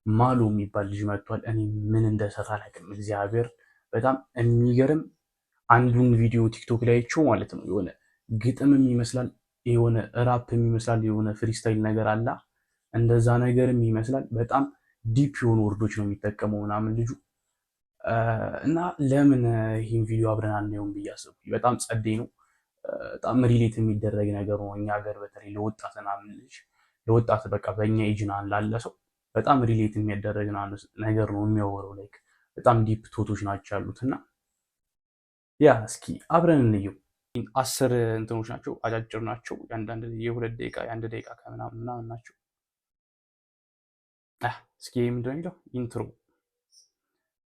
ማሉ የሚባል ልጅ መጥቷል። እኔ ምን እንደሰራ አላውቅም። እግዚአብሔር በጣም የሚገርም አንዱን ቪዲዮ ቲክቶክ ላይ አይቼው ማለት ነው። የሆነ ግጥምም ይመስላል፣ የሆነ ራፕም ይመስላል፣ የሆነ ፍሪስታይል ነገር አለ፣ እንደዛ ነገርም ይመስላል። በጣም ዲፕ የሆኑ ወርዶች ነው የሚጠቀመው ምናምን ልጁ እና ለምን ይህን ቪዲዮ አብረን አናየውም ብዬ አሰብኩኝ። በጣም ጸዴ ነው። በጣም ሪሌት የሚደረግ ነገር ነው። እኛ ሀገር በተለይ ለወጣት ምናምን ልጅ ለወጣት በቃ በእኛ ኤጅናን ላለ ሰው በጣም ሪሌት የሚያደረግ ነገር ነው የሚያወራው። ላይክ በጣም ዲፕ ቶቶች ናቸው ያሉት እና ያ እስኪ አብረን እንየው። 10 እንትኖች ናቸው፣ አጫጭር ናቸው። የአንዳንድ የ2 ደቂቃ የ1 ደቂቃ ከምናምን ምናምን ናቸው። እስኪ ምንድን ነው የሚለው ኢንትሮ፣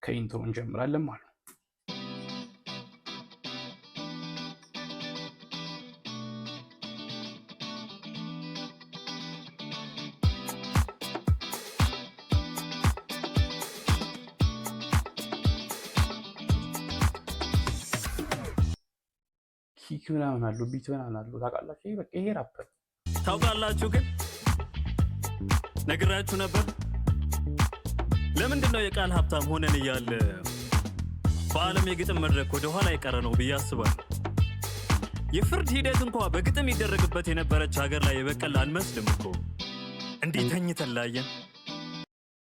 ከኢንትሮ እንጀምራለን ማለት ነው። ኪክ ምናምን አለው፣ ቢት ምናምን አለው። ታውቃላችሁ? በቃ ይሄ ራፕ ታውቃላችሁ። ግን ነግራችሁ ነበር። ለምንድን ነው የቃል ሀብታም ሆነን እያለ በዓለም የግጥም መድረክ ወደ ኋላ የቀረ ነው ብዬ አስባለሁ። የፍርድ ሂደት እንኳ በግጥም ይደረግበት የነበረች ሀገር ላይ የበቀል አንመስልም እኮ። እንዲህ ተኝተን ላየን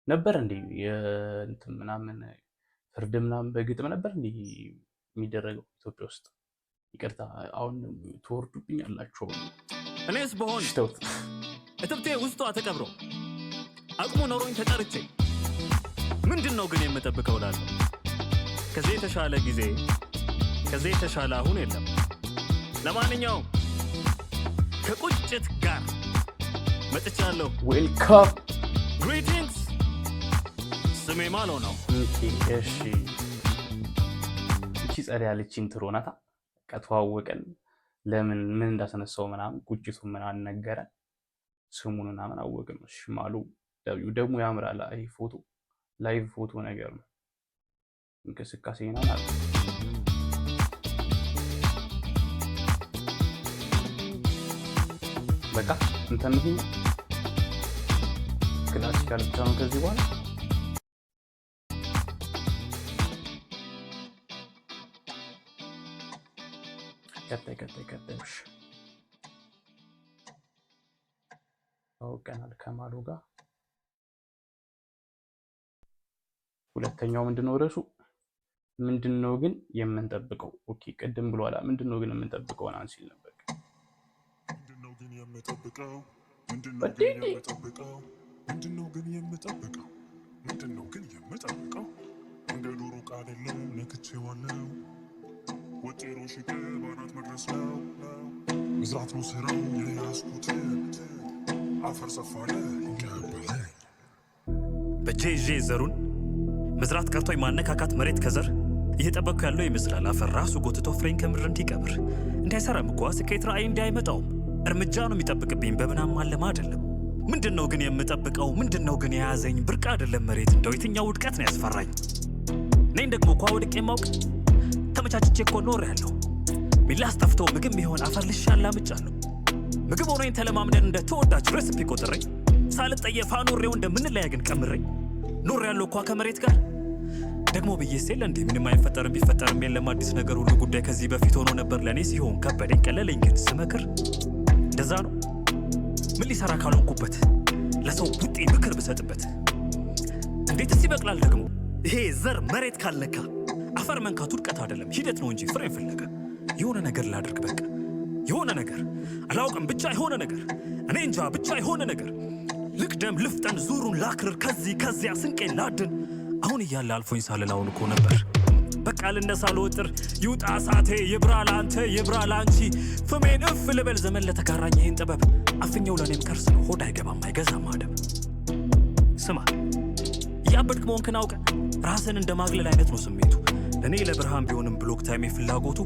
ነበር እንዴ እንትን ምናምን ፍርድ ምናምን በግጥም ነበር እንዴ የሚደረገው ኢትዮጵያ ውስጥ? ይቅርታ አሁን ትወርዱብኝ አላችሁ። እኔስ በሆን እትብቴ ውስጧ ተቀብሮ አቅሙ ኖሮኝ ተጠርቼ ምንድን ነው ግን የምጠብቀው እላለሁ። ከዚህ የተሻለ ጊዜ ከዚህ የተሻለ አሁን የለም። ለማንኛውም ከቁጭት ጋር መጥቻለሁ። ዌልካም ግሪቲንግስ። ስሜ ማሎ ነው። እሺ እቺ ጸዳ ያለች ኢንትሮ ናታ። ከተዋወቀን ለምን ምን እንዳስነሳው ምናምን ቁጭቱ ምናምን ነገረን፣ ስሙን ምናምን አወቅን። እሺ ማሉ ደግሞ ያምራል። አይ ፎቶ ላይቭ ፎቶ ነገር ነው። እንቅስቃሴ ነው ማለት በቃ እንትን ነው ክላሲካል ብቻ ነው ከዚህ በኋላ ቀጣይ አውቀናል ከማሉ ጋር። ሁለተኛው ምንድነው ርዕሱ? ምንድነው ግን የምንጠብቀው? ኦኬ ቅድም ብሏላ። ምንድነው ግን የምንጠብቀው አናን ሲል ነበር። ምንድነው ግን የምንጠብቀው? ምንድነው ግን የምንጠብቀው? ምንድነው ግን የምንጠብቀው? ምንድነው ግን የምንጠብቀው? እንደ ዶሮ ቃል የለም ነክቼዋለሁ። ወጤሮ ሽቄ ባናት መድረስ ነው። መዝራት ነው ስራው የያዝኩት። አፈር ሰፋለ ይቀበለኝ በጄጄ ዘሩን መዝራት ቀርቶኝ ማነካካት መሬት ከዘር እየጠበቅኩ ያለው ይመስላል። አፈር ራሱ ጎትቶ ፍሬን ከምድር እንዲቀብር እንዳይሰራም እኮ ስኬት ራእይ እንዳይመጣውም እርምጃ ነው የሚጠብቅብኝ በምናም አለማ አይደለም። ምንድነው ግን የምጠብቀው? ምንድነው ግን የያዘኝ? ብርቅ አይደለም መሬት እንደው የትኛው ውድቀት ነው ያስፈራኝ? ነኝ ደግሞ እኮ ወድቄ የማውቅ ተመቻችቼ እኮ ኖር ያለው ሚላስ ጠፍቶ ምግብ ሚሆን አፈር ልሻላ ምጫለሁ። ምግብ ሆኖኝ ተለማምደን እንደ ተወዳጅ ሬሲፒ ቆጥሬ ሳልጠየፋ ኖሬው እንደምንለያ ግን ቀምሬ ኖር ያለው እኳ ከመሬት ጋር ደግሞ ብዬስ የለ እንዴ ምንም አይፈጠርም ቢፈጠርም የለም አዲስ ነገር ሁሉ ጉዳይ ከዚህ በፊት ሆኖ ነበር ለእኔ ሲሆን ከበደኝ ቀለለኝ ግን ስመክር እንደዛ ነው። ምን ሊሰራ ካልሆንኩበት ለሰው ቡጤ ምክር ብሰጥበት እንዴትስ ይበቅላል ደግሞ ይሄ ዘር መሬት ካልነካ። አፈር መንካቱ ውድቀት አይደለም ሂደት ነው እንጂ ፍሬን ፍለጋ። የሆነ ነገር ላድርግ በቃ የሆነ ነገር አላውቅም ብቻ የሆነ ነገር እኔ እንጃ ብቻ የሆነ ነገር ልቅደም ልፍጠን ዙሩን ላክርር ከዚያ ስንቄን ላድን። አሁን እያለ አልፎኝ ሳልላውን እኮ ነበር በቃ ልነሳ ልወጥር ይውጣ እሳቴ ይብራ ላንተ ይብራ ላንቺ ፍሜን እፍ ልበል ዘመን ለተጋራኝ ይህን ጥበብ አፍኛው ለእኔም ከርስ ነው ሆድ አይገባም አይገዛም አደብ። ስማ እያበድክ መሆንክን አውቀ ራስን እንደ ማግለል አይነት ነው ስሜቱ። እኔ ለብርሃን ቢሆንም ብሎክ ታይም ፍላጎቱ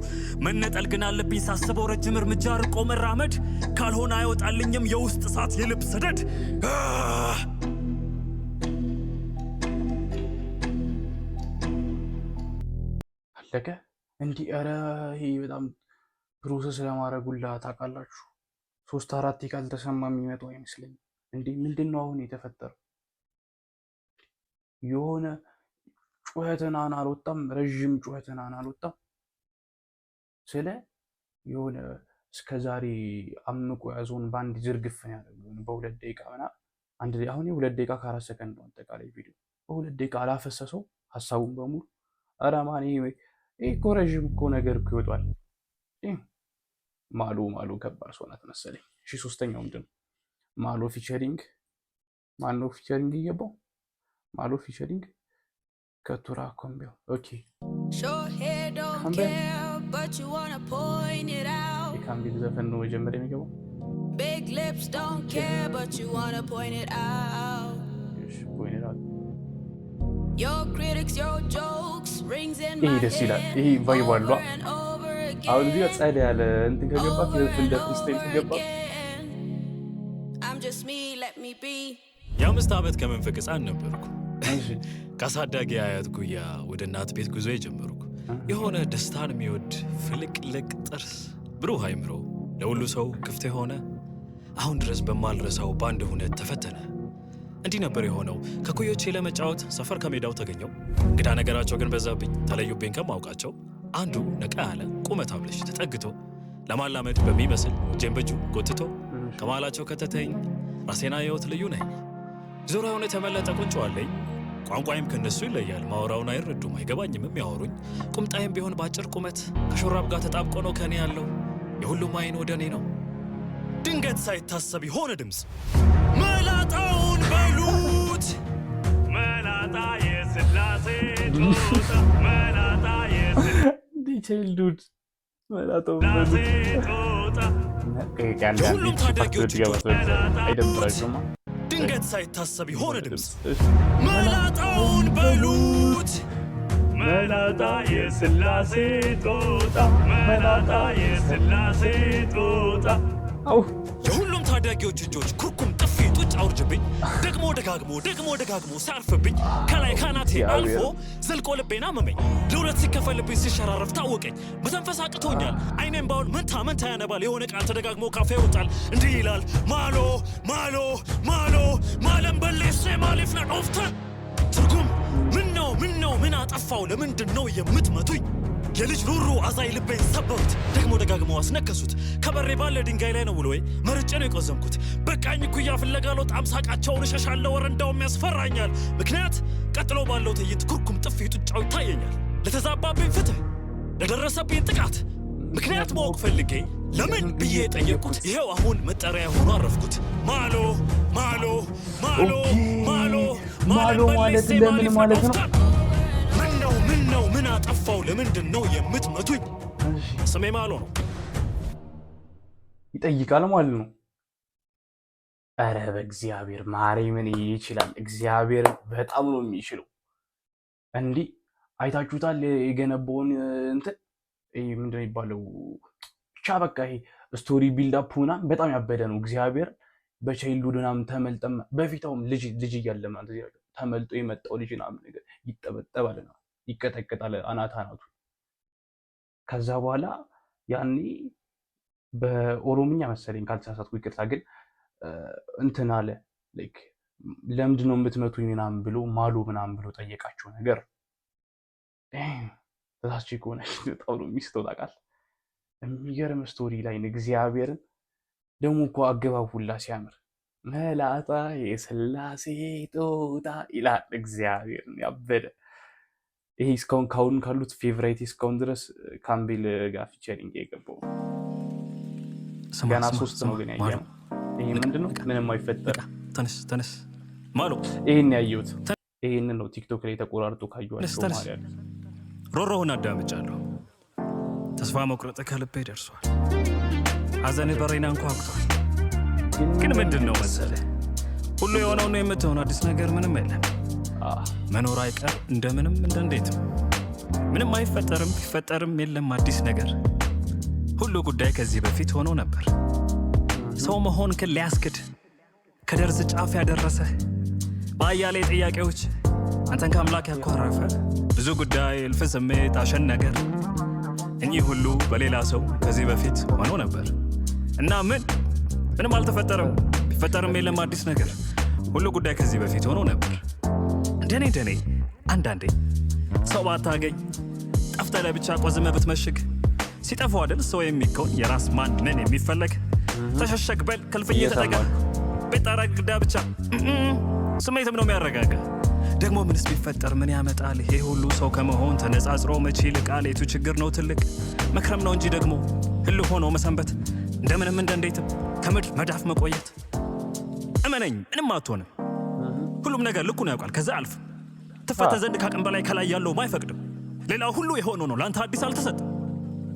መነጠል ግን አለብኝ ሳስበው ረጅም እርምጃ ርቆ መራመድ ካልሆነ አይወጣልኝም የውስጥ እሳት የልብ ሰደድ። አለቀ እንዲህ። ኧረ ይሄ በጣም ፕሮሰስ ለማድረጉላ ታውቃላችሁ 3-4 ካልተሰማ የሚመጣው አይመስለኝም። እንዴ ምንድነው አሁን የተፈጠረው? የሆነ ጩኸትናን አልወጣም፣ ረዥም ጩኸትናን አልወጣም። ስለ የሆነ እስከዛሬ አምቆ ያዘውን በአንድ ዝርግፍ ያደረገው በ2 ደቂቃ ምናምን አሁን 2 ደቂቃ ከ4 ሰከንድ ነው አጠቃላይ ቪዲዮ። በ2 ደቂቃ አላፈሰሰው ሀሳቡን በሙሉ። ኧረ ማን ይሄ እኮ ረዥም እኮ ነገር እኮ ይወጣል። ማሎ ከባድ ሰው ናት መሰለኝ። እሺ ሶስተኛው ምንድን ነው? ማሎ ፊቸሪንግ እየገባው ማሎ ፊቸሪንግ ከቱራ ኮምቢዮ ኦኬ የካምቢል ዘፈን ነው መጀመሪያ የሚገባው። ይሄ ደስ ይላል። ይሄ ቫይብ አሏ። አሁን እዚህ ጸዳ ያለ እንትን ከገባት እንደ ፍሪስታይል ከገባት የ5 ዓመት ከመንፈቅ ሕፃን ነበርኩ። ከአሳዳጊ አያት ጉያ ወደ እናት ቤት ጉዞ የጀመርኩ። የሆነ ደስታን የሚወድ ፍልቅልቅ ጥርስ፣ ብሩህ አይምሮ፣ ለሁሉ ሰው ክፍት የሆነ አሁን ድረስ በማልረሳው በአንድ ሁነት ተፈተነ። እንዲህ ነበር የሆነው። ከኩዮቼ ለመጫወት ሰፈር ከሜዳው ተገኘው። እንግዳ ነገራቸው ግን በዛብኝ። ተለዩብኝ ከማውቃቸው አንዱ ነቃ ያለ ቁመት አብለሽ ተጠግቶ ለማላመድ በሚመስል እጄን በእጁ ጎትቶ ከመሃላቸው ከተተኝ። ራሴና የወት ልዩ ነኝ። ዙሪያውን የተመለጠ ቁንጮ አለኝ። ቋንቋይም ከነሱ ይለያል። ማወራውን አይረዱም፣ አይገባኝም የሚያወሩኝ። ቁምጣይም ቢሆን በአጭር ቁመት ከሹራብ ጋር ተጣብቆ ነው ከኔ ያለው። የሁሉም አይን ወደ እኔ ነው። ድንገት ሳይታሰብ የሆነ ድምፅ መላጣውን በሉት፣ መላጣ የስላሴ ጦጣ፣ መላጣ ቻይልድሁድ መላጣውን በሉት። የሁሉም ታዳጊዎች አይደብራቸውማ። ድንገት ሳይታሰብ የሆነ ድምፅ መላጣውን በሉት፣ መላጣ የስላሴ ጦጣ፣ መላጣ የስላሴ ጦጣ። የሁሉም ታዳጊዎች እጆች ኩርኩም፣ ጥፊ፣ ጡጭ አውርጅብኝ። ደግሞ ደጋግሞ ሲያርፍብኝ ከላይ ካናቴ አልፎ ዘልቆ ልቤን አመመኝ። ለሁለት ሲከፈልብኝ ሲሸራረፍ ታወቀኝ። መተንፈስ አቅቶኛል። አይኔም ባውን መንታ ያነባል። የሆነ ቃል ተደጋግሞ ካፌ ይወጣል። እንዲህ ይላል ማሎ ማሎ ማሎ ማለም በሌሴ ማሊፍና ኦፍተን። ትርጉም ምን አጠፋው? ለምንድን ነው የምትመቱኝ? የልጅ ሩሩ አዛይ ልቤን ሰበሩት። ደግሞ ደጋግመው አስነከሱት። ከበሬ ባለ ድንጋይ ላይ ነው ውሎዬ። መርጬ ነው የቆዘምኩት። በቃኝ እኩያ ፍለጋ ልወጣ ሳቃቸውን እሸሻለሁ። ወረ እንዳውም ያስፈራኛል። ምክንያት ቀጥሎ ባለው ትዕይንት ኩርኩም፣ ጥፊ፣ ጡጫው ይታየኛል። ለተዛባብኝ ፍትህ፣ ለደረሰብኝ ጥቃት ምክንያት ማወቅ ፈልጌ ለምን ብዬ የጠየቅኩት ይሄው አሁን መጠሪያ ሆኖ አረፍኩት። ማሎ ማሎ ማሎ ማሎ ማሎ ማለት ለምን ማለት ነው? ምን አጠፋው? ለምንድን ነው የምትመቱኝ? ስሜ ማሎ ነው። ይጠይቃል ማለት ነው። ኧረ በእግዚአብሔር ማርያምን ይችላል። እግዚአብሔር በጣም ነው የሚችለው። እንዲህ አይታችሁታል የገነባውን እንትን ምንድን ነው የሚባለው? ብቻ በቃ ይሄ ስቶሪ ቢልዳፕ ምናምን በጣም ያበደ ነው። እግዚአብሔር በቻይልድሁድ ምናምን ተመልጠም በፊታውም ልጅ እያለ ተመልጦ የመጣው ልጅ ምናምን ነገር ይጠበጠባል ነው ይቀጠቀጣል አናቱ። ከዛ በኋላ ያኔ በኦሮምኛ መሰለኝ ካልተሳሳትኩ ይቅርታ፣ ግን እንትን አለ ለምንድን ነው የምትመቱኝ ምናምን ብሎ ማሎ ምናምን ብሎ ጠየቃቸው ነገር ተሳስቼ ከሆነ በጣም ነው የሚስተው ታውቃለህ። የሚገርም ስቶሪ ላይ እግዚአብሔርን ደግሞ እኮ አገባብ ሁላ ሲያምር መላጣ የስላሴ ጦጣ ይላል። እግዚአብሔርን ያበደ ይሄ እስካሁን ካሁን ካሉት ፌቨራይት እስካሁን ድረስ ካምቢል ጋር ፊቸሪንግ የገባው ገና 3 ነው ግን ያየነው። ይሄ ምንድነው? ምንም አይፈጠር። ተነስ ማሎ። ይሄን ያየሁት ይሄንን ነው ቲክቶክ ላይ ተቆራርጦ ካየኋቸው ማለት ያለው። ሮሮውን አዳምጫለሁ። ተስፋ መቁረጥ ከልቤ ደርሷል። ሐዘን በሬና አንኳኩቷል። ግን ምንድን ነው መሰለህ ሁሉ የሆነው ነው የምትሆን አዲስ ነገር ምንም የለም። መኖር አይቀር እንደምንም እንዴትም ምንም አይፈጠርም፣ ቢፈጠርም የለም አዲስ ነገር። ሁሉ ጉዳይ ከዚህ በፊት ሆኖ ነበር። ሰው መሆን ግን ሊያስክድ ከደርዝ ጫፍ ያደረሰ በአያሌ ጥያቄዎች አንተን ከአምላክ ያኮራረፈ ብዙ ጉዳይ እልፍ ስሜት አሸን ነገር እኚህ ሁሉ በሌላ ሰው ከዚህ በፊት ሆኖ ነበር እና ምንም አልተፈጠረም፣ ቢፈጠርም የለም አዲስ ነገር። ሁሉ ጉዳይ ከዚህ በፊት ሆኖ ነበር። እንደኔ አንዳንዴ ሰው ባታገኝ ጠፍተህ ለብቻ ቆዝመ ብትመሽግ ሲጠፋ አይደል ሰው የሚከውን የራስ ማንን የሚፈለግ ተሸሸግ በል ከልፍዬ ተጠጋ ቤጣራ ግዳ ብቻ ስሜትም ነው የሚያረጋጋ ደግሞ ምንስ ቢፈጠር ምን ያመጣል ይሄ ሁሉ ሰው ከመሆን ተነጻጽሮ መቼ ይልቃል የቱ ችግር ነው ትልቅ መክረም ነው እንጂ ደግሞ ህል ሆኖ መሰንበት እንደምንም እንዴትም ከምድር መዳፍ መቆየት እመነኝ ምንም አትሆንም ሁሉም ነገር ልኩን ያውቃል ከዛ አልፍ ትፈተ ዘንድ ካቅም በላይ ከላይ ያለው ማይፈቅድም ሌላው ሁሉ የሆነ ነው ላንተ አዲስ አልተሰጠም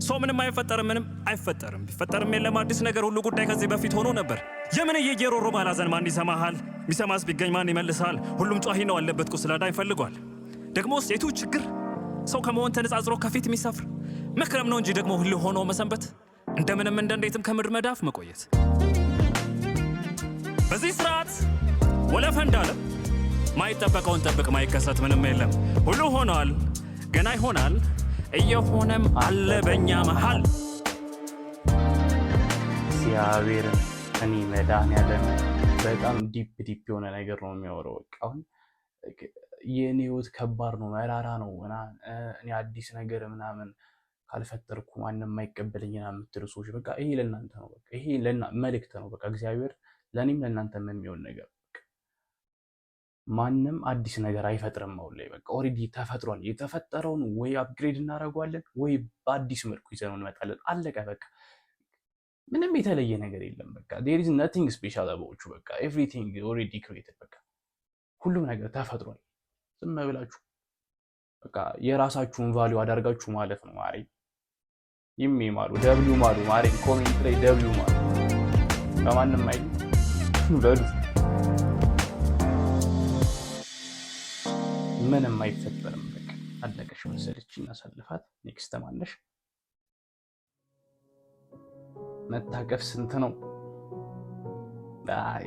ሰው ምንም አይፈጠርም ቢፈጠርም የለም አዲስ ነገር ሁሉ ጉዳይ ከዚህ በፊት ሆኖ ነበር የምን የየሮሮ ማላዘን ማን ይሰማሃል ሚሰማስ ቢገኝ ማን ይመልሳል ሁሉም ጫሂ ነው አለበት ቁስላዳ ይፈልጓል ደግሞ ሴቱ ችግር ሰው ከመሆን ተነጻጽሮ ከፊት የሚሰፍር መክረም ነው እንጂ ደግሞ ሁሉ ሆኖ መሰንበት እንደምንም እንዴትም ከምድር መዳፍ መቆየት በዚህ ስርዓት ወለፈ እንዳለ ማይጠበቀውን ጠብቅ ማይከሰት ምንም የለም ሁሉ ሆኗል ገና ይሆናል እየሆነም አለ በእኛ መሃል እግዚአብሔር እኔ መድኃኒዓለም በጣም ዲፕ የሆነ ነገር ነው የሚያወራው አሁን የኔ ህይወት ከባድ ነው መራራ ነው እኔ አዲስ ነገር ምናምን ካልፈጠርኩ ማንንም የማይቀበለኝ የምትሉ ሰዎች በቃ ይሄ ለእናንተ ነው በቃ ይሄ መልእክት ነው በቃ እግዚአብሔር ለእኔም ለእናንተም የሚሆን ነገር ማንም አዲስ ነገር አይፈጥርም አሁን ላይ በቃ ኦልሬዲ ተፈጥሯል የተፈጠረውን ወይ አፕግሬድ እናደርገዋለን ወይ በአዲስ መልኩ ይዘነው እንመጣለን አለቀ በቃ ምንም የተለየ ነገር የለም በቃ there is nothing special about you በቃ everything already created በቃ ሁሉም ነገር ተፈጥሯል ዝም ብላችሁ በቃ የራሳችሁን ቫልዩ አዳርጋችሁ ማለት ነው ማሪ ይሜማሉ ደብሊው ማሉ ማሪ ኮሜንት ላይ ደብሊው ማሉ ለማንም አይል በሉ ምንም አይፈጠርም በቃ አለቀሽ መሰለችኝ አሳልፋት ኔክስት ማነሽ መታቀፍ ስንት ነው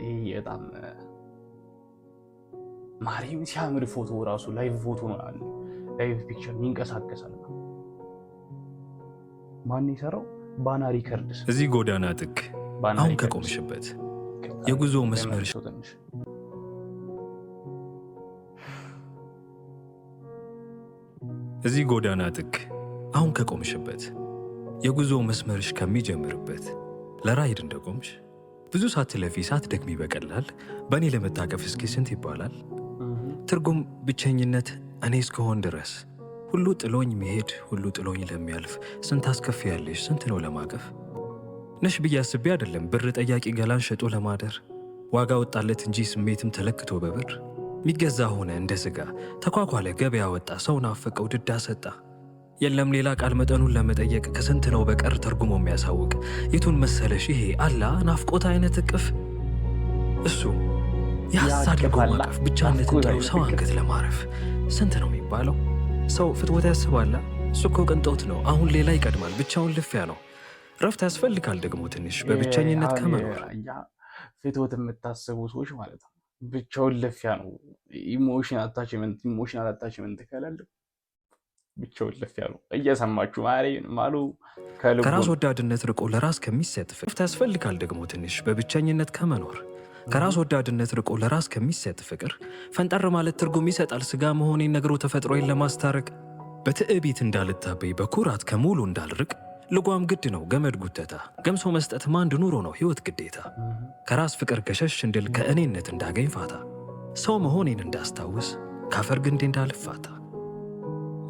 ይሄ በጣም ማሪም ሲያምር ፎቶ ራሱ ላይቭ ፎቶ ነው አለ ላይቭ ፒክቸር ይንቀሳቀሳል ማን ይሰራው ባና ሪከርድስ እዚህ ጎዳና ጥግ አሁን ከቆምሽበት የጉዞ መስመርሽ እዚህ ጎዳና ጥግ አሁን ከቆምሽበት የጉዞ መስመርሽ ከሚጀምርበት ለራይድ እንደቆምሽ ብዙ ሳትለፊ ሳትደክሚ በቀላል በእኔ ለመታቀፍ እስኪ ስንት ይባላል ትርጉም ብቸኝነት እኔ እስከሆን ድረስ ሁሉ ጥሎኝ መሄድ ሁሉ ጥሎኝ ለሚያልፍ ስንት አስከፊያለሽ ስንት ነው ለማቀፍ ነሽ ብዬ አስቤ አይደለም ብር ጠያቂ ገላን ሸጦ ለማደር ዋጋ ወጣለት እንጂ ስሜትም ተለክቶ በብር ሚገዛ ሆነ እንደ ስጋ ተኳኳለ ገበያ ወጣ ሰው ናፈቀው ድዳ ሰጣ የለም ሌላ ቃል መጠኑን ለመጠየቅ ከስንት ነው በቀር ተርጉሞ የሚያሳውቅ የቱን መሰለሽ ይሄ አላ ናፍቆት አይነት እቅፍ እሱ ያሳድርጎ ማቀፍ ብቻነትን ጥሎ ሰው አንገት ለማረፍ ስንት ነው የሚባለው ሰው ፍትወት ያስባላ እሱ እኮ ቅንጦት ነው አሁን ሌላ ይቀድማል ብቻውን ልፊያ ነው ረፍት ያስፈልጋል ደግሞ ትንሽ በብቸኝነት ከመኖር ፍትወት የምታስቡ ሰዎች ማለት ነው ብቻውን ልፊያ ነው ኢሞሽናል አታችመንት ከሌለ ብቻውን ልፊያ ነው እየሰማችሁ ማሉ ከራስ ወዳድነት ርቆ ለራስ ከሚሰጥ ፍቅር ያስፈልጋል ደግሞ ትንሽ በብቸኝነት ከመኖር ከራስ ወዳድነት ርቆ ለራስ ከሚሰጥ ፍቅር ፈንጠር ማለት ትርጉም ይሰጣል ስጋ መሆኔን ነግሮ ተፈጥሮዬን ለማስታረቅ በትዕቢት እንዳልታበይ በኩራት ከሙሉ እንዳልርቅ ልጓም ግድ ነው ገመድ ጉተታ ገምሶ መስጠት ማንድ ኑሮ ነው ህይወት ግዴታ ከራስ ፍቅር ገሸሽ እንድል ከእኔነት እንዳገኝ ፋታ ሰው መሆኔን እንዳስታውስ ካፈር ግንዴ እንዳልፋታ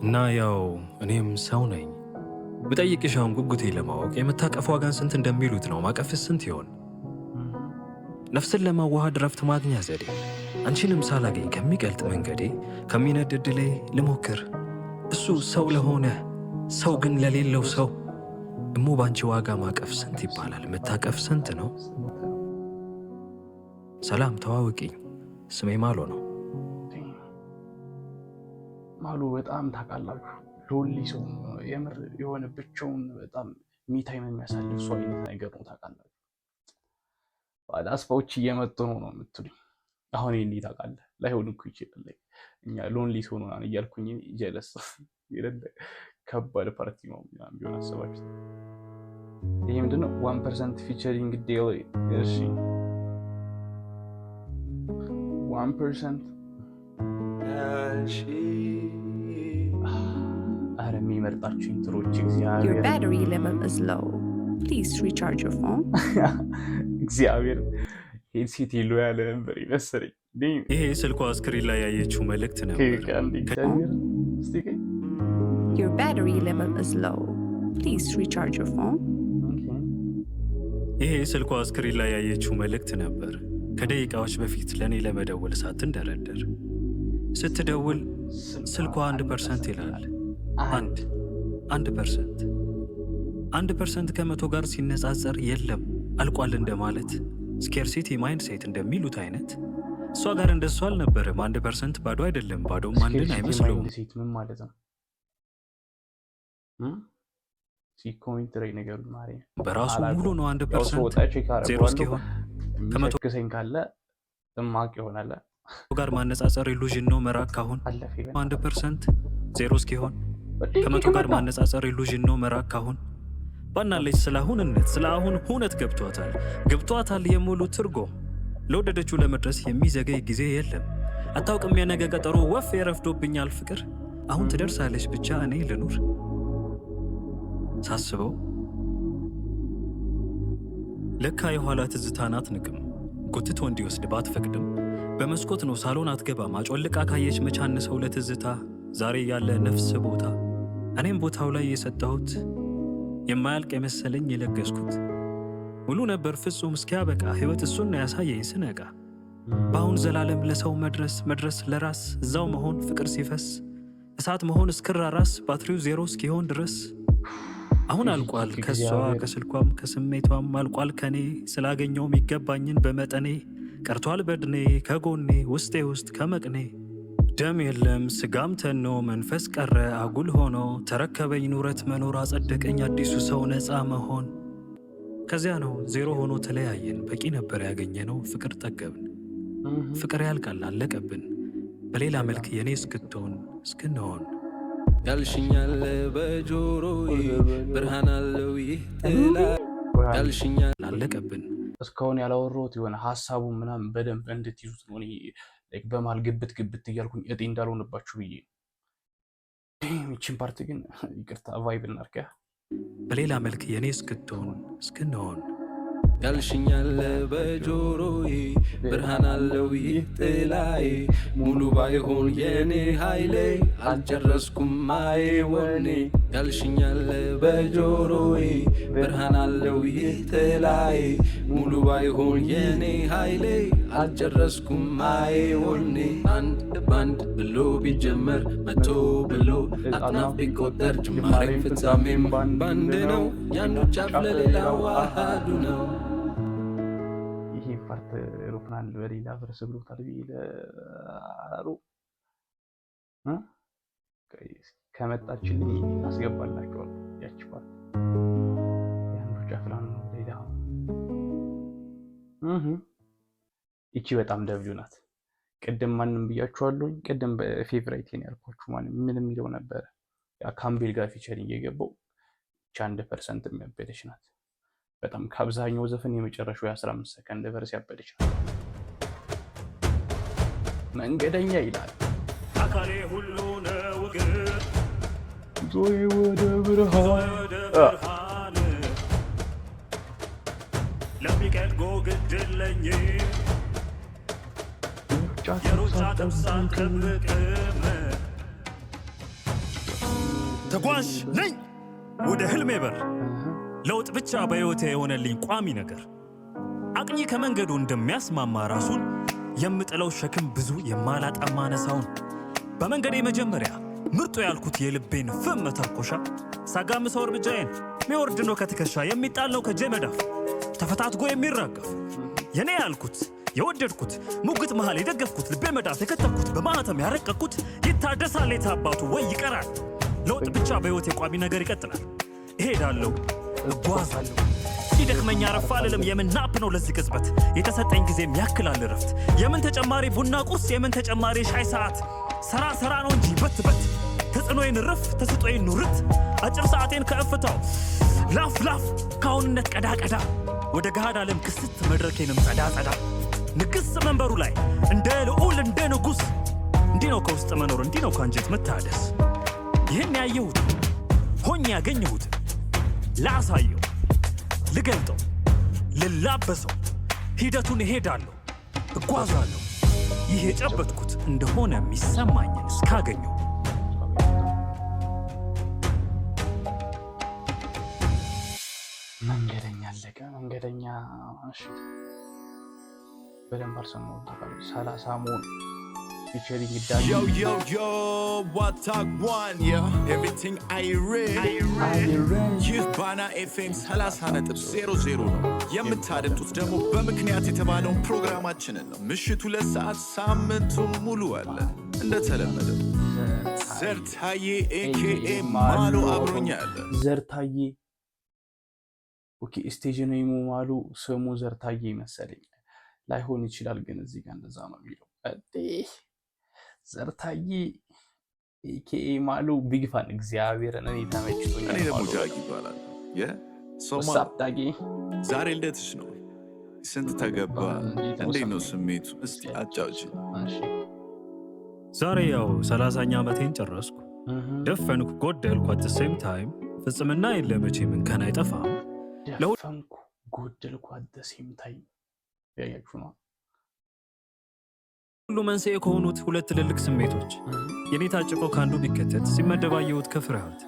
እና ያው እኔም ሰው ነኝ ብጠይቅሻውን ጉጉቴ ለማወቅ የመታቀፍ ዋጋን ስንት እንደሚሉት ነው ማቀፍስ ስንት ይሆን ነፍስን ለማዋሃድ ረፍት ማግኛ ዘዴ አንቺንም ሳላገኝ ከሚቀልጥ መንገዴ ከሚነድ ዕድሌ ልሞክር እሱ ሰው ለሆነ ሰው ግን ለሌለው ሰው እሞ ባንቺ ዋጋ ማቀፍ ስንት ይባላል መታቀፍ ስንት ነው ሰላም ተዋወቂኝ ስሜ ማሎ ነው ማሉ በጣም ታውቃላችሁ ሎሊ ሰው የምር የሆነ ብቻውን በጣም ሚታይም የሚያሳልፍ ሰው አይነት ነገር ነው ታውቃላችሁ አስፋዎች እየመጡ ነው የምትሉኝ አሁን ይሄን ታውቃለህ ላይሆን እኮ ይችላል እኛ ሎንሊ ሰው ነው እያልኩኝ ጀለስ ይረዳ ከባድ ፓርቲ ነው ቢሆን አሰባችሁ ይሄ ምንድነው 1% ፊቸሪንግ ዴይሊ እሺ 1% አረ የሚመርጣችሁ ኢንትሮች እግዚአብሔር Your battery level is low. Please recharge your phone. እግዚአብሔር ሄድሴት የሎ ያለ ነበር ይመስለኝ። ይሄ ስልኳ ስክሪን ላይ ያየችው መልእክት ነበር። Your battery level is low. Please recharge your phone. ይሄ ስልኳ ስክሪን ላይ ያየችው መልእክት ነበር። ከደቂቃዎች በፊት ለእኔ ለመደወል ሳትንደረደር ስትደውል ስልኳ 1% ይላል። 1% ከመቶ ጋር ሲነጻጸር የለም አልቋል እንደማለት። ስኬርሲቲ ማይንድሴት እንደሚሉት አይነት እሷ ጋር እንደሱ አልነበረም። 1% ባዶ አይደለም፣ ባዶም አንድን አይመስለውም። ምን ማለት ነው? በራሱ ሙሉ ነው። 1% ዜሮ እስኪሆን ከመቶ ካለ እማቅ ይሆናል ጋር ማነጻጸር ኢሉዥን ነው። መራቅ ካሁን 1% ዜሮ እስኪሆን ከመቶ ጋር ማነጻጸር ኢሉዥን ነው። መራቅ ካሁን ባናለች ስለ አሁንነት ስለ አሁን ሁነት ገብቷታል የሙሉ ትርጉም። ለወደደችው ለመድረስ የሚዘገይ ጊዜ የለም። አታውቅም የነገ ቀጠሮ ወፍ የረፍዶብኛል ፍቅር። አሁን ትደርሳለች ብቻ እኔ ልኑር። ሳስበው ለካ የኋላ ትዝታን አትንቅም። ጎትቶ እንዲወስድ ባትፈቅድም በመስኮት ነው ሳሎን አትገባም። አጮልቃ ካየች መቻንሰው ለትዝታ ዛሬ ያለ ነፍስ ቦታ እኔም ቦታው ላይ የሰጠሁት የማያልቅ የመሰለኝ የለገስኩት ሙሉ ነበር ፍጹም እስኪያበቃ። ሕይወት እሱን ነው ያሳየኝ ስነቃ። በአሁን ዘላለም ለሰው መድረስ ለራስ እዛው መሆን ፍቅር ሲፈስ እሳት መሆን እስክራራስ ባትሪው ዜሮ እስኪሆን ድረስ አሁን አልቋል ከሷ ከስልኳም ከስሜቷም አልቋል ከኔ ስላገኘው የሚገባኝን በመጠኔ ቀርቷል በድኔ ከጎኔ ውስጤ ውስጥ ከመቅኔ ደም የለም ስጋም ተኖ መንፈስ ቀረ አጉል ሆኖ ተረከበኝ ኑረት መኖር አጸደቀኝ አዲሱ ሰው ነፃ መሆን። ከዚያ ነው ዜሮ ሆኖ ተለያየን በቂ ነበር ያገኘነው ፍቅር ጠገብን። ፍቅር ያልቃል አለቀብን በሌላ መልክ የኔ እስክንሆን ያልሽኛል በጆሮዬ ብርሃን አለው ይህ ጥላ ያልሽኛል አለቀብን። እስካሁን ያላወራሁት የሆነ ሀሳቡ ምናምን በደንብ እንድትይዙት ነው። በመሃል ግብት እያልኩኝ እጤ እንዳልሆንባችሁ ብዬ ይህችን ፓርት ግን ይቅርታ ቫይብ እናርጋ። በሌላ መልክ የኔ እስክንሆን ያልሽኛል በጆሮዬ ብርሃን አለው ይህ ጥላዬ ሙሉ ባይሆን የኔ ኃይሌ አልጨረስኩም ማዬ ወኔ ያልሽኛል በጆሮዬ ብርሃን አለው ይህ ጥላዬ ሙሉ ባይሆን የኔ ኃይሌ አልጨረስኩም ማዬ ወኔ አንድ ባንድ ብሎ ቢጀመር መቶ ብሎ አጥናፍ ቢቆጠር ጅማሬም ፍጻሜም ባንድ ነው ያንዱ ጫፍ ለሌላው አሃዱ ነው። ፓርት ሮፕናል በሌላ ፈረስ ብሎታል ቢለሩ ከመጣችልኝ አስገባላችኋል። ያቺ ፓርት ያንዱ ጫፍላን ነው ሌላ ይቺ በጣም ደብዩ ናት። ቅድም ማንም ብያችኋለሁ። ቅድም በፌቨራይቴን ያልኳችሁ ምን የሚለው ነበረ ያ ካምቤል ጋር ፊቸሪንግ የገባው 1% የሚያበደች ናት። በጣም ከአብዛኛው ዘፈን የመጨረሻው የ15 ሰከንድ ቨርስ ያበደች ናት። መንገደኛ ይላል አካሌ ሁሉ ነው ግን ዞይ ወደ ብርሃን ለሚቀድጎ ግድለኝ የሩጫ ጥብሳን ጠብቅም ተጓዥ ነኝ ወደ ህልሜ በር ለውጥ ብቻ በሕይወቴ የሆነልኝ ቋሚ ነገር አቅኚ ከመንገዱ እንደሚያስማማ ራሱን የምጥለው ሸክም ብዙ የማላጣማ ነሳውን በመንገዴ መጀመሪያ ምርጡ ያልኩት የልቤን ፍም መተርኮሻ ሳጋምሰው እርምጃዬን ሚወርድ ነው ከትከሻ የሚጣል ነው ከጄ መዳፍ ተፈታትጎ የሚራገፍ የኔ ያልኩት የወደድኩት ሙግት መሃል የደገፍኩት ልቤ መዳፍ የከተብኩት በማህተም ያረቀቅኩት ይታደሳል የታባቱ ወይ ይቀራል። ለውጥ ብቻ በሕይወቴ ቋሚ ነገር ይቀጥላል። እሄዳለሁ እጓዛለሁ ሲደክመኛ ረፋ አልልም። የምን ናፕ ነው ለዚህ ቅጽበት የተሰጠኝ ጊዜም ያክላል እረፍት። የምን ተጨማሪ ቡና ቁርስ የምን ተጨማሪ ሻይ ሰዓት ሰራ ነው እንጂ በት ተጽዕኖዬን ርፍ ተስጦዬን ኑርት አጭር ሰዓቴን ከእፍታው ላፍ ከአሁንነት ቀዳ ወደ ገሃድ ዓለም ክስት መድረኬንም ጸዳ ንግስ መንበሩ ላይ እንደ ልዑል እንደ ንጉሥ እንዲህ ነው ከውስጥ መኖር፣ እንዲህ ነው ከአንጀት መታደስ። ይህን ያየሁት ሆኜ ያገኘሁት ላሳየው፣ ልገልጠው፣ ልላበሰው፣ ሂደቱን እሄዳለሁ፣ እጓዛለሁ። ይህ የጨበጥኩት እንደሆነ የሚሰማኝን እስካገኘው መንገደኛ አለቀ። መንገደኛ በደንብ አልሰማሁም ታውቃለህ። 30 መሆን ፊቸሪንግ ዳጊ yo, what talk one, yeah, everything I read. ይህ ባና ኤፍኤም 30.00 ነው። የምታደምጡት ደግሞ በምክንያት የተባለውን ፕሮግራማችንን ነው። ምሽቱ 2 ሰዓት ሳምንቱን ሙሉ አለ። እንደተለመደው ዘርታዬ ኤኬኤ ማሉ አብሮኛል። ዘርታዬ ኦኬ፣ ስቴጅ ነው ይሙማሉ ስሙ ዘርታዬ መሰለኝ። ላይሆን ይችላል ግን እዚህ ጋር እንደዛ ነው የሚለው። ዘርታዬ ኤኬኤ ማሉ ቢግ ፋን እግዚአብሔርን እኔ ተመችቶኛል። እኔ ደግሞ ጃጊ ይባላል። ሰጣቂ ዛሬ ልደትሽ ነው። ስንት ተገባ? እንዴት ነው ስሜቱ? እስቲ አጫውች። ዛሬ ያው 30ኛ ዓመቴን ጨረስኩ። ደፈንኩ ጎደልኩ። አት ሴም ታይም ፍጽምና የለ መቼም እንከን አይጠፋም። ደፈንኩ ጎደልኩ አት ሴም ታይም ያያችሁ ነው። ሁሉ መንስኤ ከሆኑት ሁለት ትልልቅ ስሜቶች የኔ ታጭቆ ካንዱ ቢከተት ሲመደብ አየሁት ከፍርሃት።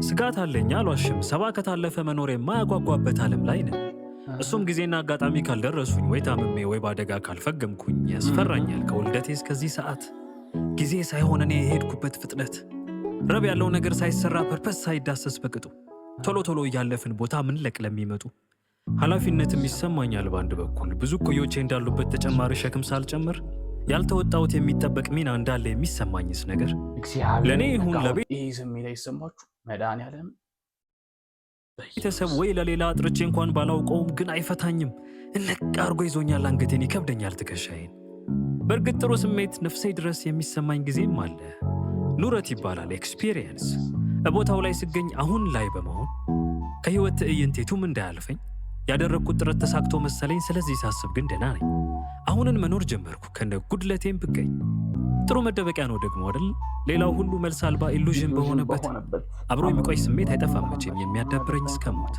ስጋት አለኝ አልዋሽም። 70 ከታለፈ መኖር የማያጓጓበት ዓለም ላይ ነን። እሱም ጊዜና አጋጣሚ ካልደረሱኝ ወይ ታምሜ ወይ በአደጋ ካልፈገምኩኝ ያስፈራኛል። ከውልደቴ እስከዚህ ሰዓት ጊዜ ሳይሆን እኔ የሄድኩበት ፍጥነት፣ ረብ ያለው ነገር ሳይሰራ ፐርፐስ ሳይዳሰስ በቅጡ ቶሎ ቶሎ እያለፍን ቦታ ምን ለሚመጡ ኃላፊነትም ይሰማኛል። በአንድ በኩል ብዙ እኩዮቼ እንዳሉበት ተጨማሪ ሸክም ሳልጨምር ያልተወጣሁት የሚጠበቅ ሚና እንዳለ የሚሰማኝስ ነገር ለእኔ ይሁን ለቤት ይህ ስሜት አይሰማችሁ? መድኃኒዓለም ቤተሰብ ወይ ለሌላ አጥርቼ እንኳን ባላውቀውም ግን አይፈታኝም። እንቅ አርጎ ይዞኛል፣ አንገቴን ይከብደኛል፣ ትከሻዬን። በእርግጥ ጥሩ ስሜት ነፍሴ ድረስ የሚሰማኝ ጊዜም አለ። ኑረት ይባላል ኤክስፒሪየንስ። በቦታው ላይ ስገኝ አሁን ላይ በመሆን ከህይወት ትዕይንት የቱም እንዳያልፈኝ ያደረግኩት ጥረት ተሳክቶ መሰለኝ። ስለዚህ ሳስብ ግን ደህና ነኝ። አሁንን መኖር ጀመርኩ ከነ ጉድለቴም ብገኝ። ጥሩ መደበቂያ ነው ደግሞ አይደል? ሌላው ሁሉ መልስ አልባ ኢሉዥን በሆነበት አብሮ የሚቆይ ስሜት አይጠፋም መቼም የሚያዳብረኝ እስከ ሞት።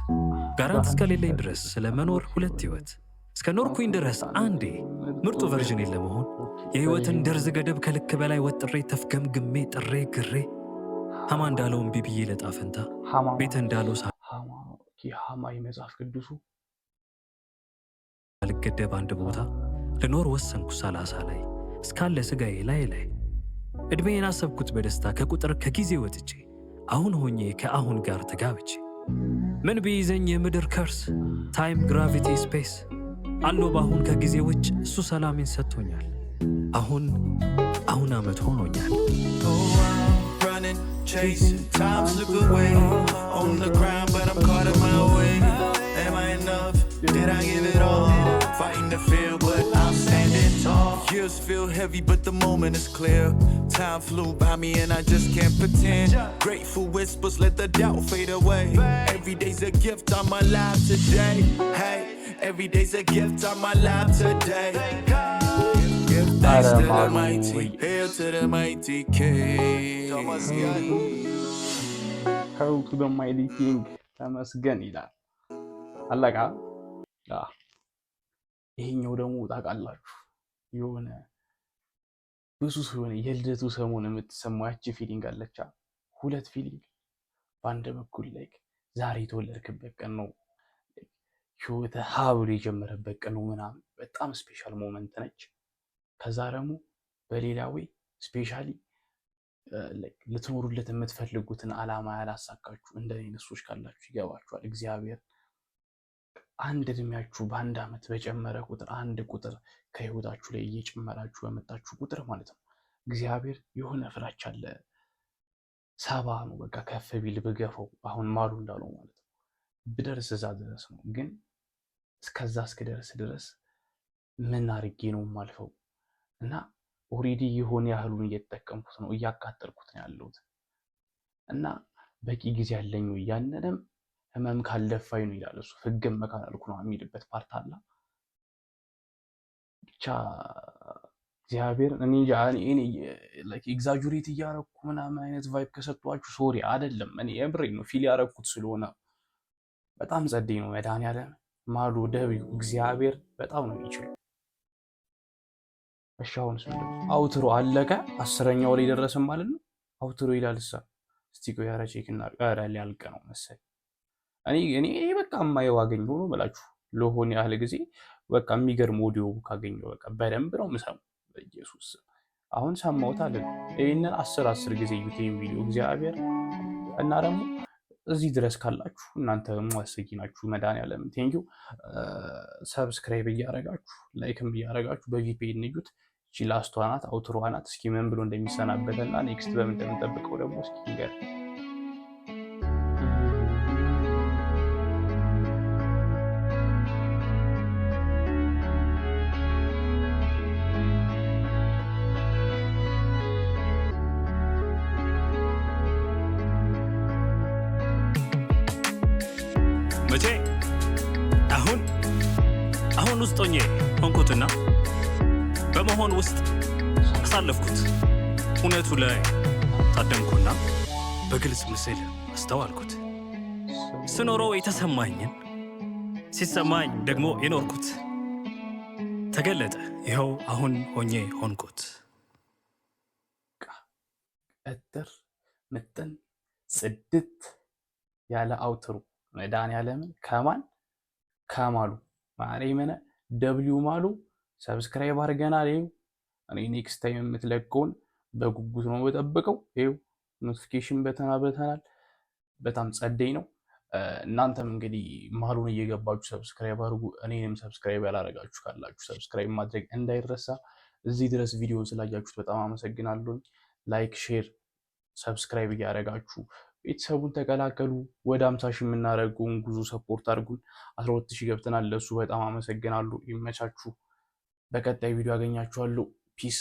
ጋራንት እስከሌለኝ ድረስ ስለ መኖር ሁለት ህይወት እስከ ኖርኩኝ ድረስ አንዴ ምርጡ ቨርዥኔን ለመሆን የህይወትን ደርዝ ገደብ ከልክ በላይ ወጥሬ ተፍገምግሜ ጥሬ ግሬ ሀማ እንዳለው እምቢ ብዬ ለጣፈንታ ቤተ እንዳለው ሀማ የመጽሐፍ ቅዱሱ አልገደብ አንድ ቦታ ልኖር ወሰንኩ 30 ላይ እስካለ ስጋዬ ላይ ዕድሜን አሰብኩት በደስታ ከቁጥር ከጊዜ ወጥቼ አሁን ሆኜ ከአሁን ጋር ተጋብቼ ምን ቢይዘኝ የምድር ከርስ ታይም ግራቪቲ ስፔስ አለው በአሁን ከጊዜ ውጭ እሱ ሰላሜን ሰጥቶኛል። አሁን ዓመት ሆኖኛል። Chasing, time slip away on the ground, but I'm caught in my way. Am I enough? Did I give it all? Fighting the fear, but I'm standing tall. Years feel heavy, but the moment is clear. Time flew by me and I just can't pretend. Grateful whispers, let the doubt fade away. Every day's a gift on my life today. Hey, every day's a gift on my life today. Give thanks to the mighty, hail to the mighty King. Hail to the mighty King. ተመስገን ይላል። አለቃ ይሄኛው ደግሞ ታውቃላችሁ የሆነ ብዙ ሲሆን የልደቱ ሰሞን የምትሰማው ያቺ ፊሊንግ አለቻ። ሁለት ፊሊንግ። በአንድ በኩል ላይ ዛሬ የተወለድክበት ቀን ነው፣ ህይወት ሀብሎ የጀመረበት ቀን ነው ምናምን፣ በጣም ስፔሻል ሞመንት ነች። ከዛ ደግሞ በሌላ ወይ ስፔሻሊ ልትኖሩለት የምትፈልጉትን ዓላማ ያላሳካችሁ እንደኔ ነሶች ካላችሁ ይገባችኋል። እግዚአብሔር አንድ እድሜያችሁ በአንድ ዓመት በጨመረ ቁጥር አንድ ቁጥር ከህይወታችሁ ላይ እየጨመራችሁ በመጣችሁ ቁጥር ማለት ነው እግዚአብሔር የሆነ ፍራቻ አለ። 70 ነው በቃ ከፍ ቢል ብገፈው አሁን ማሉ እንዳለው ማለት ነው ብደርስ እዛ ድረስ ነው። ግን እስከዛ እስክደርስ ድረስ ምን አድርጌ ነው የማልፈው? እና ኦሬዲ የሆነ ያህሉን እየተጠቀምኩት ነው፣ እያቃጠልኩት ነው ያለሁት እና በቂ ጊዜ ያለኝ ወይ ያንንም ህመም ካልደፋኝ ነው ይላል እሱ። ህግም መካን አልኩ ነው የሚልበት ፓርት አለ። ብቻ እግዚአብሔር እኔ ላይክ ኤግዛጁሬት እያረኩ ምናምን አይነት ቫይብ ከሰጧችሁ ሶሪ አይደለም። እኔ የምሬ ነው ፊል ያረኩት ስለሆነ በጣም ጸደይ ነው። መድኃኒዓለም ማሉ ደብዩ እግዚአብሔር በጣም ነው የሚችለው። እሺ አሁንስ አውትሮ አለቀ። 10ኛው ላይ ደረስን ማለት ነው። አውትሮ ይላል እሳ እስቲ ቆይ ኧረ ቼክ እናድርግ። ኧረ ሊያልቅ ነው መሰለኝ። እኔ በቃ የማየው አገኘሁ ነው የምላችሁ ለሆነ ያህል ጊዜ በቃ የሚገርም ኦዲዮ ካገኘሁ በቃ በደንብ ነው የምሰማው። በኢየሱስ አሁን ሰማሁት አለ ይሄንን 10 ጊዜ ዩቲዩብ ቪዲዮ እግዚአብሔር እና ደግሞ እዚህ ድረስ ካላችሁ እናንተ ሙአሰጊ ናችሁ። መድኃኒዓለም ቴንኪው። ሰብስክራይብ እያረጋችሁ ላይክም እያረጋችሁ በቪፒኤን ንዩት። እቺ ላስቷ ናት አውትሮዋ ናት። እስኪ ምን ብሎ እንደሚሰናበተና ኔክስት በምን እንደምንጠብቀው ደግሞ እስኪ ንገር። መቼ አሁን ውስጥ ሆኜ ሆንኩትና በመሆን ውስጥ አሳለፍኩት። እውነቱ ላይ ታደምኩና በግልጽ ምስል አስተዋልኩት። ስኖረው የተሰማኝን ሲሰማኝ ደግሞ የኖርኩት ተገለጠ። ይኸው አሁን ሆኜ ሆንኩት። እጥር ምጥን ጽድት ያለ አውትሮ መድኃኒዓለምን ከማሉ ማርያምን ደብሊው ማሉ ሰብስክራይብ አድርገናል። ይኸው እኔ ኔክስት ታይም የምትለቀውን በጉጉት ነው የምጠብቀው። ይኸው ኖቲፊኬሽን በተናል። በጣም ጸደይ ነው። እናንተም እንግዲህ ማሉን እየገባችሁ ሰብስክራይብ አድርጉ። እኔንም ሰብስክራይብ ያላረጋችሁ ካላችሁ ሰብስክራይብ ማድረግ እንዳይረሳ። እዚህ ድረስ ቪዲዮን ስላያችሁት በጣም አመሰግናለሁ። ላይክ፣ ሼር፣ ሰብስክራይብ እያደረጋችሁ ቤተሰቡን ተቀላቀሉ። ወደ 50 ሺህ የምናደርገውን ጉዞ ሰፖርት አድርጉን። 12 ሺህ ገብተናል። ለሱ በጣም አመሰግናለሁ። ይመቻችሁ። በቀጣይ ቪዲዮ አገኛችኋለሁ። ፒስ